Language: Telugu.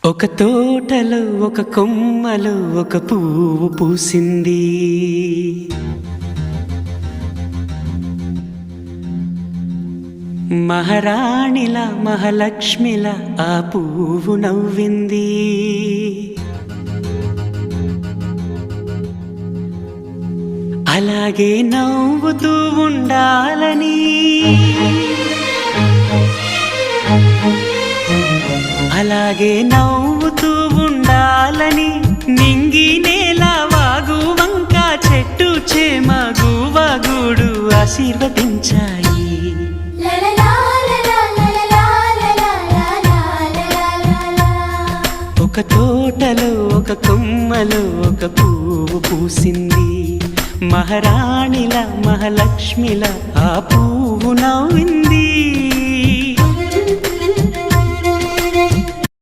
ఒక తోటలో ఒక కొమ్మలో ఒక పువ్వు పూసింది. మహారాణిలా మహాలక్ష్మిలా ఆ పువ్వు నవ్వింది. అలాగే నవ్వుతూ ఉండాలని, అలాగే నవ్వుతూ ఉండాలని నింగి నేల వాగు వంక చెట్టు చేమ గువగూడు ఆశీర్వదించాయి. ఒక తోటలో ఒక కొమ్మలో ఒక పువ్వు పూసింది. మహారాణిలా మహాలక్ష్మిలా ఆ పువ్వు నవ్వింది.